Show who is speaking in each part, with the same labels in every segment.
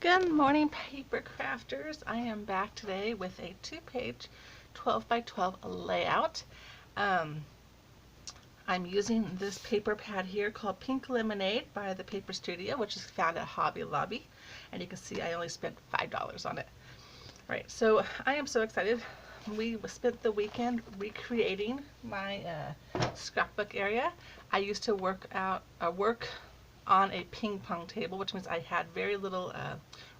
Speaker 1: Good morning, paper crafters. I am back today with a 2-page 12 by 12 layout. I'm using this paper pad here called Pink Lemonade by the Paper Studio, which is found at Hobby Lobby. And you can see I only spent $5 on it. Right, so I am so excited. We spent the weekend recreating my scrapbook area. I used to work on a ping pong table, which means I had very little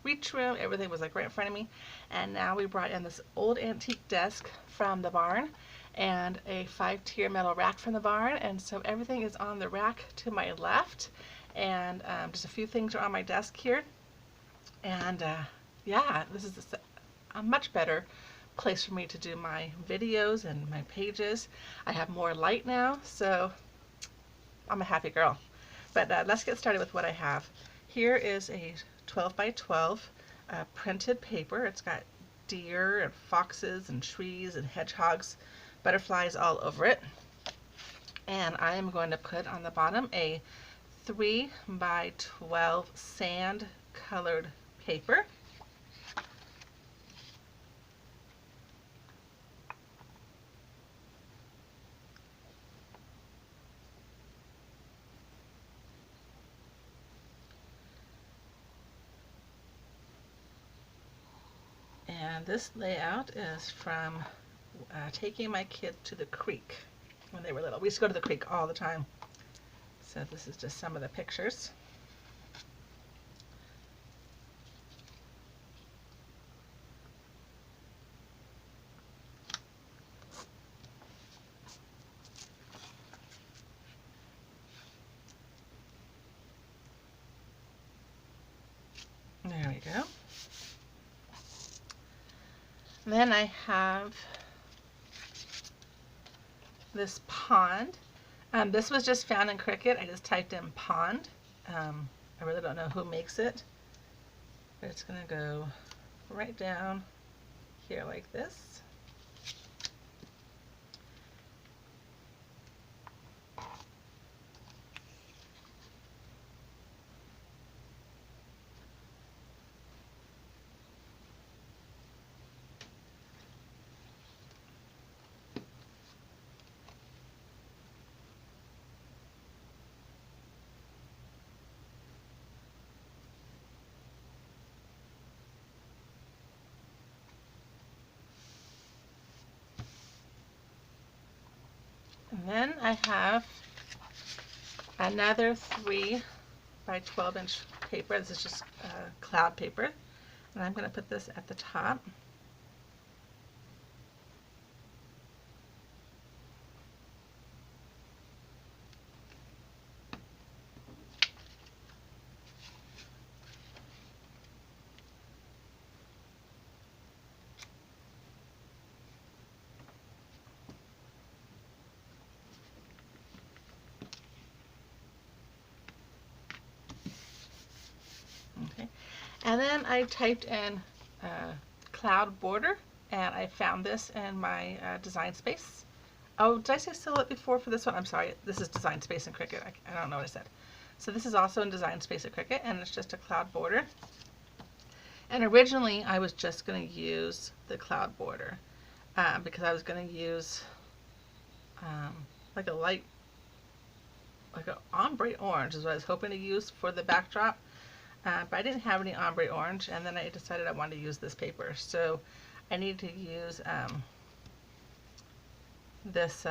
Speaker 1: reach room. Everything was like right in front of me. And now we brought in this old antique desk from the barn and a 5-tier metal rack from the barn. And so everything is on the rack to my left. And just a few things are on my desk here. And yeah, this is a much better place for me to do my videos and my pages. I have more light now, so I'm a happy girl. But let's get started with what I have. Here is a 12 by 12 printed paper. It's got deer and foxes and trees and hedgehogs, butterflies all over it. And I am going to put on the bottom a 3 by 12 sand colored paper. And this layout is from taking my kids to the creek when they were little. We used to go to the creek all the time. So this is just some of the pictures. There we go. Then I have this pond. This was just found in Cricut. I just typed in pond. I really don't know who makes it, but it's going to go right down here like this. And then I have another 3 by 12 inch paper. This is just cloud paper. And I'm going to put this at the top. Okay. And then I typed in cloud border, and I found this in my design space. Oh, did I say Silhouette before for this one? I'm sorry, this is Design Space in Cricut. I don't know what I said. So this is also in Design Space at Cricut, and it's just a cloud border. And originally I was just going to use the cloud border because I was going to use like an ombre orange is what I was hoping to use for the backdrop. But I didn't have any ombre orange, and then I decided I wanted to use this paper. So I need to use this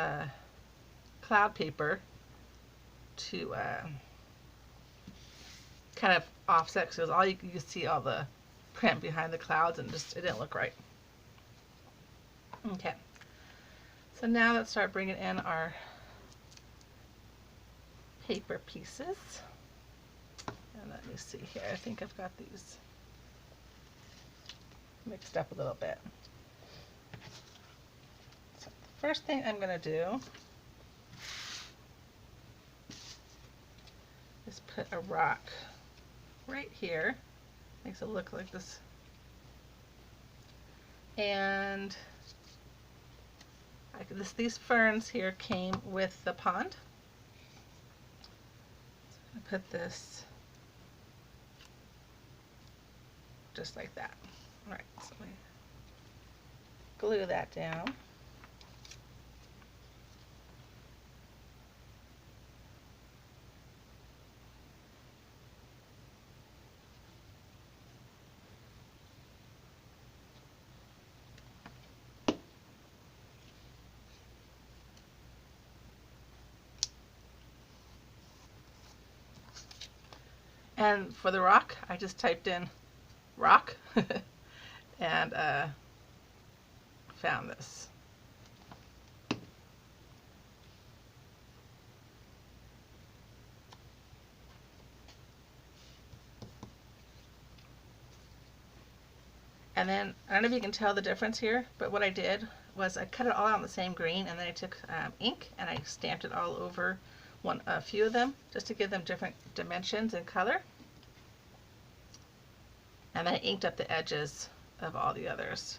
Speaker 1: cloud paper to kind of offset, because all you can see all the print behind the clouds, and just it didn't look right. Okay, so now let's start bringing in our paper pieces. And let me see here. I think I've got these mixed up a little bit. So the first thing I'm going to do is put a rock right here. Makes it look like this. And these ferns here came with the pond. So I'm going to put this just like that. All right, so let me glue that down. And for the rock, I just typed in rock and found this. And then, I don't know if you can tell the difference here, but what I did was I cut it all out in the same green, and then I took ink and I stamped it all over a few of them just to give them different dimensions and color. And then I inked up the edges of all the others.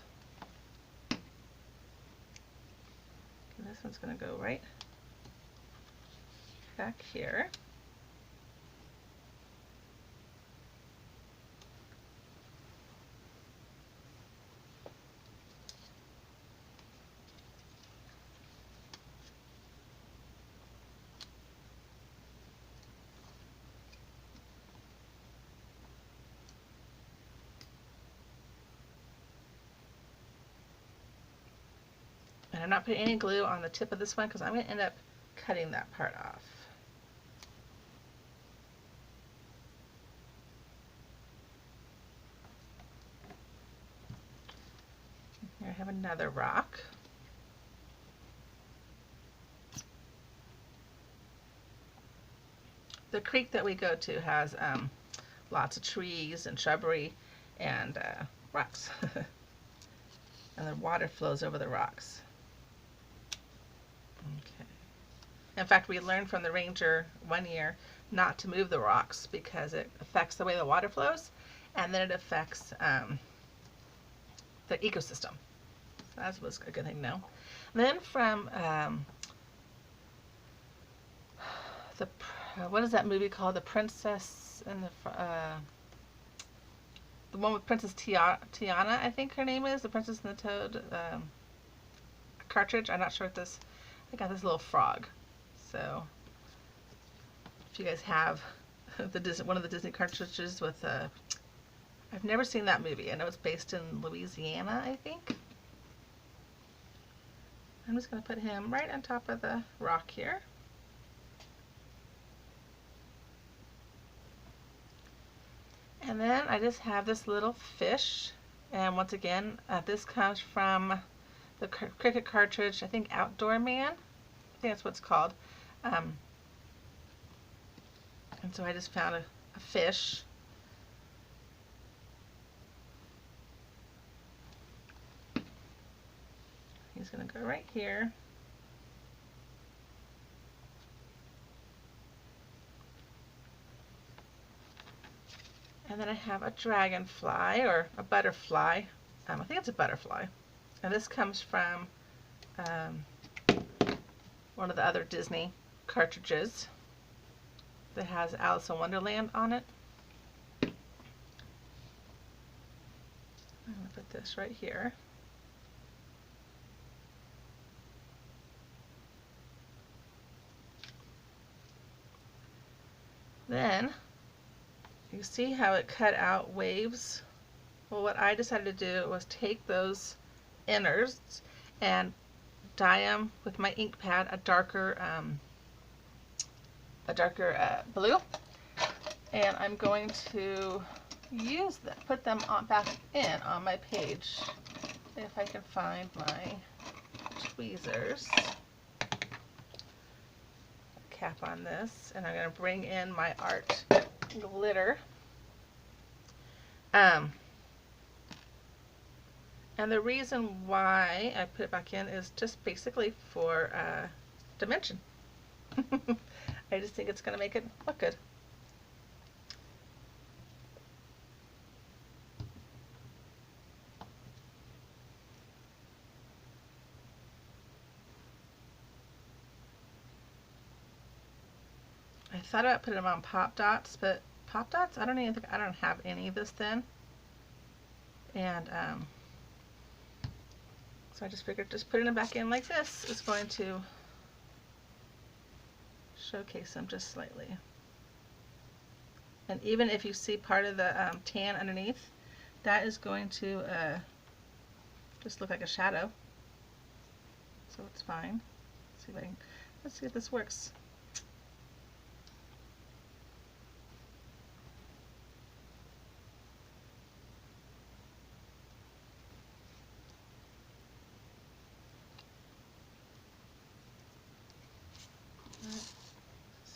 Speaker 1: And this one's going to go right back here. And I'm not putting any glue on the tip of this one because I'm going to end up cutting that part off. Here I have another rock. The creek that we go to has lots of trees and shrubbery and rocks. And the water flows over the rocks. Okay. In fact, we learned from the ranger one year not to move the rocks because it affects the way the water flows, and then it affects the ecosystem. So that was a good thing to know. And then from what is that movie called? The Princess and the one with Princess Tiana, I think her name is, the Princess and the Toad cartridge. I'm not sure what this. I got this little frog. So if you guys have one of the Disney cartridges with I've never seen that movie. I know it's based in Louisiana, I think. I'm just going to put him right on top of the rock here. And then I just have this little fish, and once again, this comes from the Cricut cartridge, I think Outdoor Man. I think that's what it's called. And so I just found a fish. He's going to go right here. And then I have a dragonfly or a butterfly. I think it's a butterfly. And this comes from one of the other Disney cartridges that has Alice in Wonderland on it. I'm going to put this right here. Then you see how it cut out waves? Well, what I decided to do was take those innards and dye them with my ink pad a darker blue, and I'm going to use them, put them back in on my page. If I can find my tweezers. Cap on this, and I'm going to bring in my art glitter. And the reason why I put it back in is just basically for dimension. I just think it's going to make it look good. I thought about putting them on pop dots, but pop dots, I don't have any of this thin. And so I just figured just putting them back in like this is going to showcase them just slightly. And even if you see part of the tan underneath, that is going to just look like a shadow. So it's fine. Let's see if this works.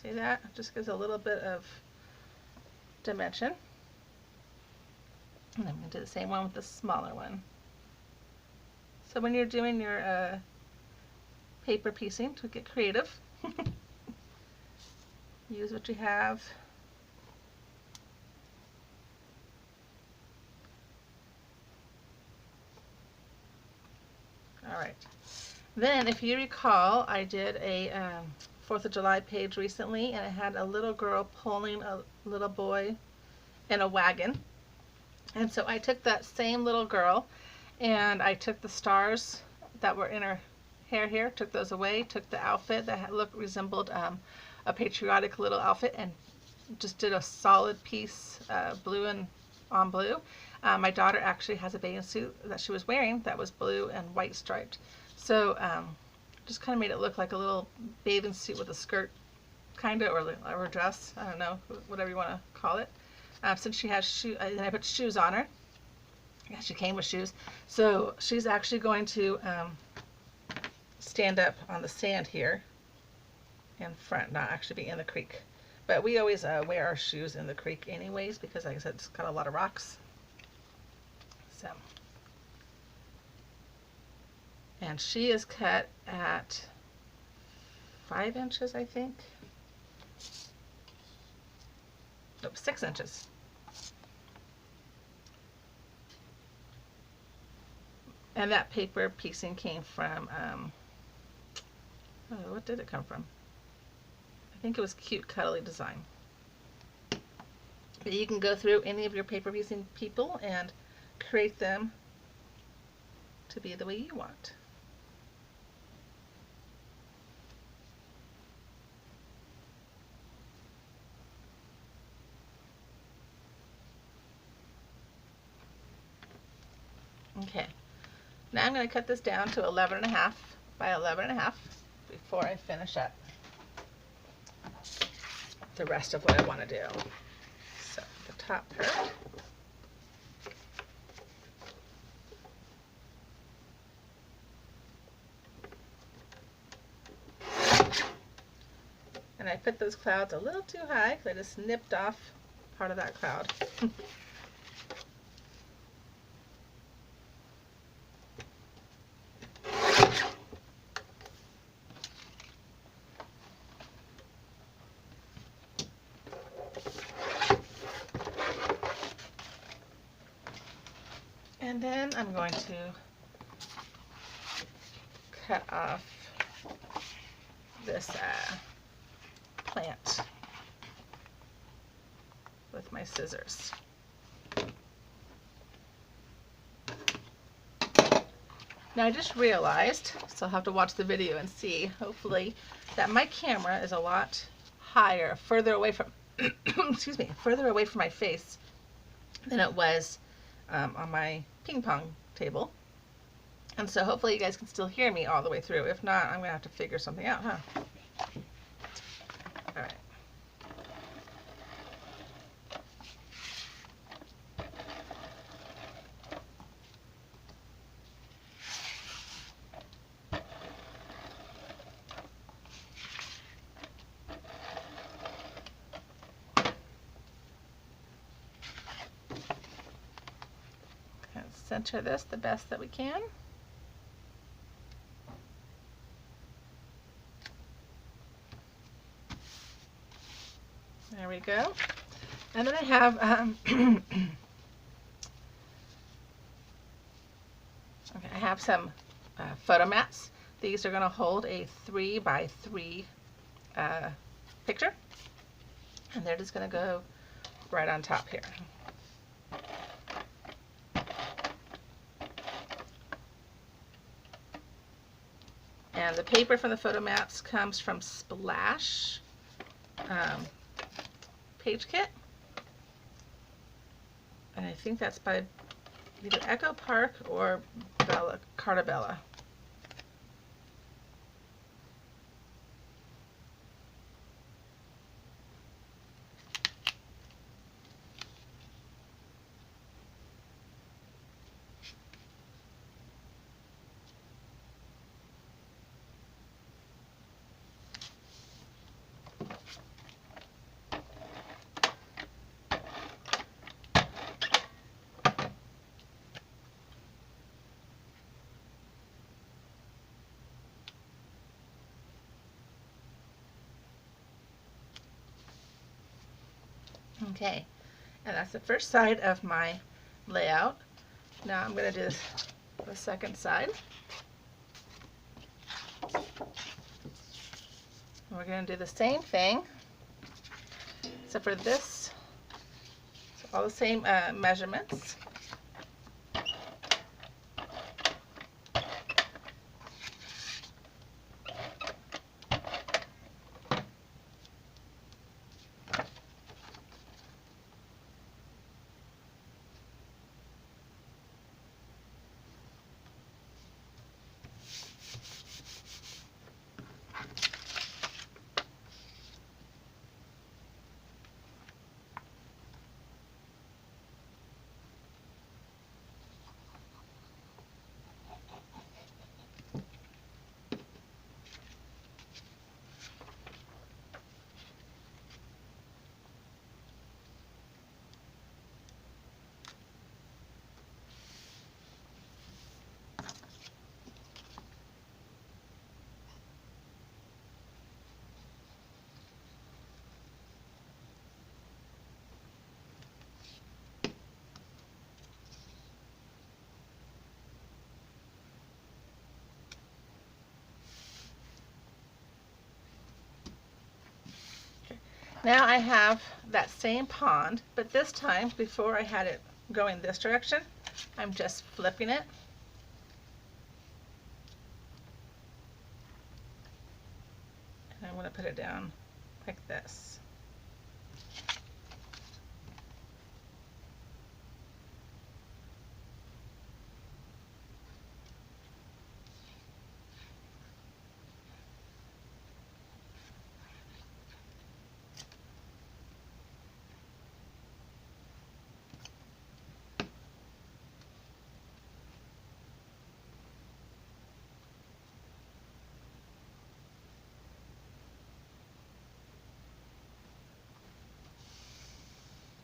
Speaker 1: See that? Just gives a little bit of dimension. And I'm going to do the same one with the smaller one. So when you're doing your paper piecing, to get creative, use what you have. Alright. Then, if you recall, I did a 4th of July page recently, and it had a little girl pulling a little boy in a wagon. And so I took that same little girl, and I took the stars that were in her hair here, took those away, took the outfit that resembled a patriotic little outfit, and just did a solid piece, blue and on blue. My daughter actually has a bathing suit that she was wearing that was blue and white striped. So just kind of made it look like a little bathing suit with a skirt, kind of, or a dress. I don't know, whatever you want to call it. Since she has shoes, and I put shoes on her. Yeah, she came with shoes. So she's actually going to stand up on the sand here in front, not actually be in the creek. But we always wear our shoes in the creek anyways, because like I said, it's got a lot of rocks. So, and she is cut at 5 inches, I think. Nope, 6 inches. And that paper piecing came from, oh, what did it come from? I think it was Cute Cuddly Design. But you can go through any of your paper piecing people and create them to be the way you want. Okay, now I'm going to cut this down to 11.5 by 11.5 before I finish up the rest of what I want to do. So the top part. And I put those clouds a little too high because I just nipped off part of that cloud. And then I'm going to cut off this plant with my scissors. Now I just realized, so I'll have to watch the video and see, hopefully, that my camera is a lot higher, further away from, excuse me, further away from my face than it was on my ping pong table. And so hopefully you guys can still hear me all the way through. If not, I'm going to have to figure something out, huh? All right. Center this the best that we can. There we go. And then I have okay, I have some photo mats. These are going to hold a 3 by 3 picture, and they're just going to go right on top here. And the paper from the photo mats comes from Splash Page Kit. And I think that's by either Echo Park or Carta Bella. Okay, and that's the first side of my layout. Now I'm going to do the second side. We're going to do the same thing, except for this, so all the same measurements. Now I have that same pond, but this time, before I had it going this direction, I'm just flipping it. And I want to put it down like this.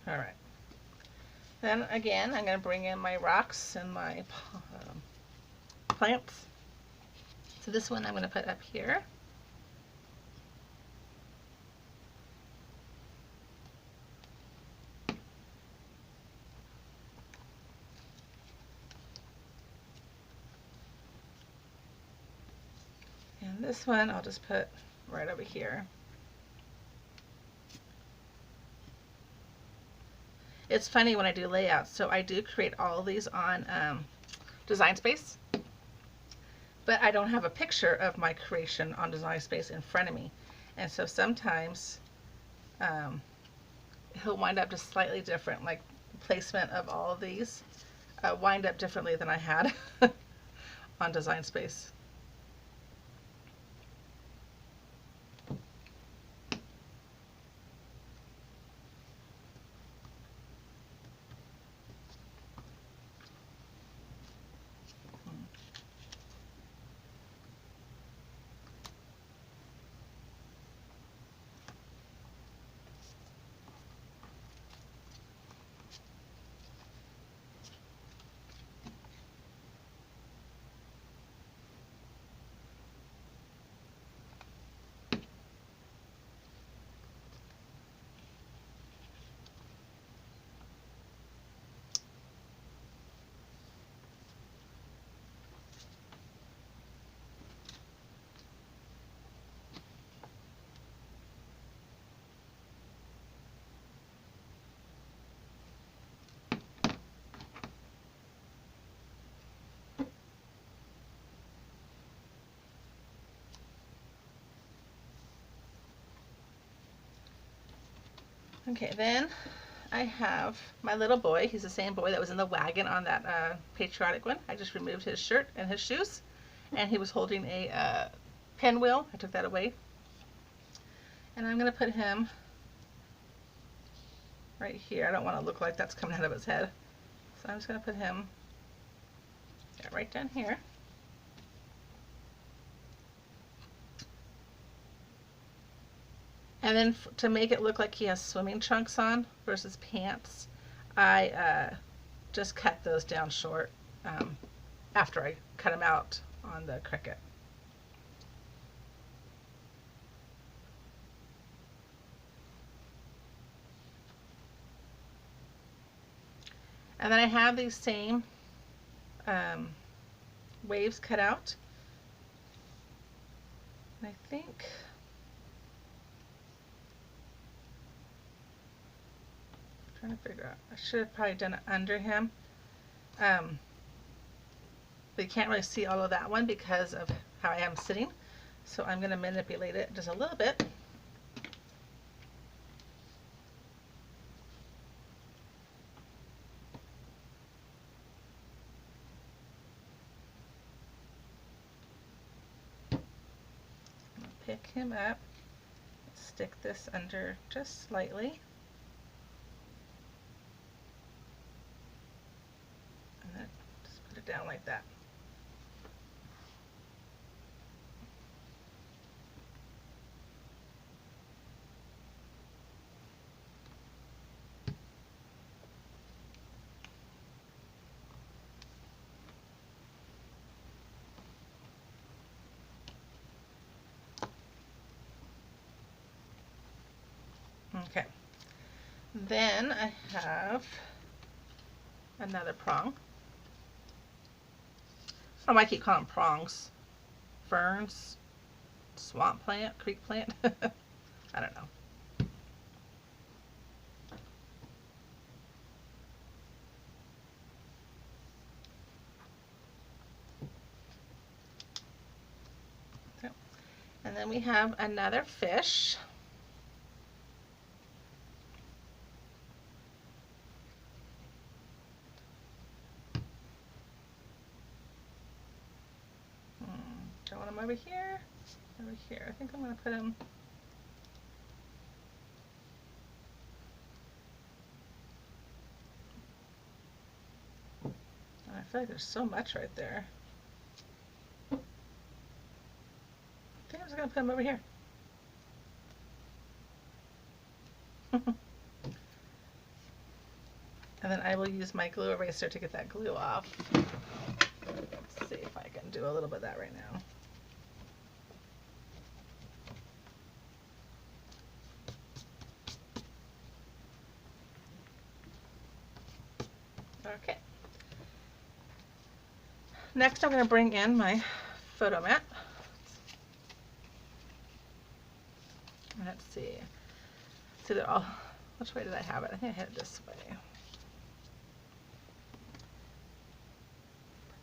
Speaker 1: All right. Then again, I'm going to bring in my rocks and my plants. So this one I'm going to put up here. And this one I'll just put right over here. It's funny when I do layouts, so I do create all of these on Design Space, but I don't have a picture of my creation on Design Space in front of me. And so sometimes he'll wind up just slightly different, like placement of all of these wind up differently than I had on Design Space. Okay, then I have my little boy. He's the same boy that was in the wagon on that patriotic one. I just removed his shirt and his shoes, and he was holding a pinwheel. I took that away. And I'm going to put him right here. I don't want to look like that's coming out of his head. So I'm just going to put him right down here. And then to make it look like he has swimming trunks on versus pants, I just cut those down short after I cut them out on the Cricut. And then I have these same waves cut out. I think I'm trying to figure out. I should have probably done it under him. But you can't really see all of that one because of how I am sitting. So I'm going to manipulate it just a little bit. Pick him up, stick this under just slightly, and then just put it down like that. Okay, then I have another prong. I keep calling them prongs. Ferns, swamp plant, creek plant. I don't know. So, and then we have another fish. Do I want him over here? Over here. I think I'm going to put him I feel like there's so much right there. I think I'm just going to put him over here. And then I will use my glue eraser to get that glue off. Let's see if I can do a little bit of that right now. Okay. Next I'm going to bring in my photo mat. Let's see. See, they're all, which way did I have it? I think I had it this way.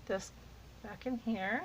Speaker 1: Put this back in here.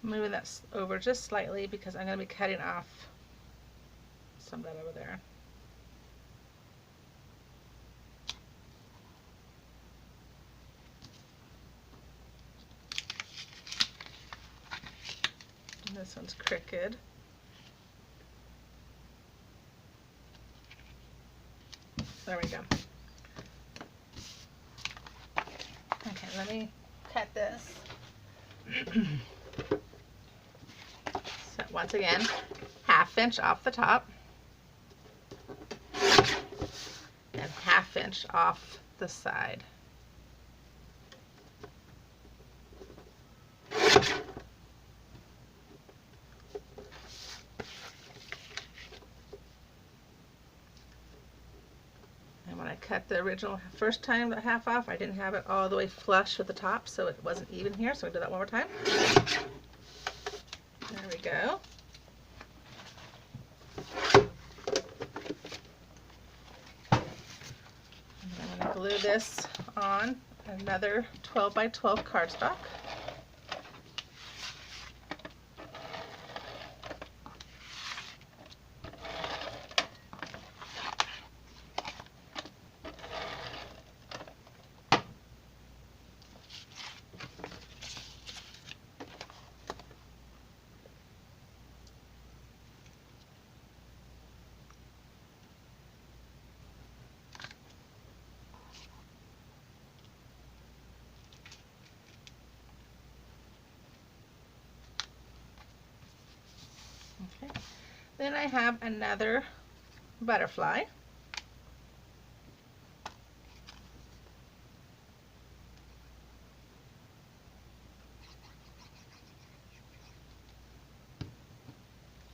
Speaker 1: Moving that over just slightly because I'm going to be cutting off some of that over there. And this one's crooked. There we go. Okay, let me cut this. So once again, 1/2 inch off the top and 1/2 inch off the side. cut the original first time the half off. I didn't have it all the way flush with the top, so it wasn't even here. So I do that one more time. There we go. And I'm going to glue this on another 12 by 12 cardstock. Okay. Then I have another butterfly.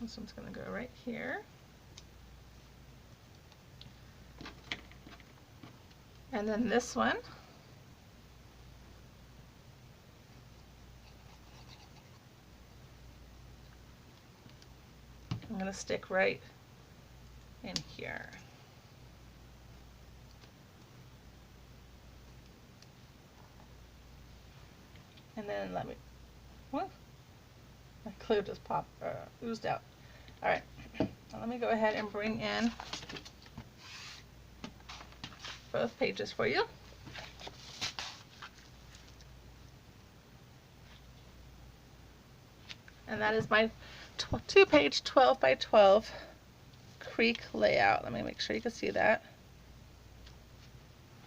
Speaker 1: This one's going to go right here. And then this one. I'm going to stick right in here. And then let me, well, my glue just oozed out. All right, now let me go ahead and bring in both pages for you. And that is my two-page 12 by 12 creek layout. Let me make sure you can see that.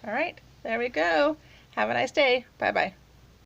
Speaker 1: All right, there we go. Have a nice day. Bye-bye.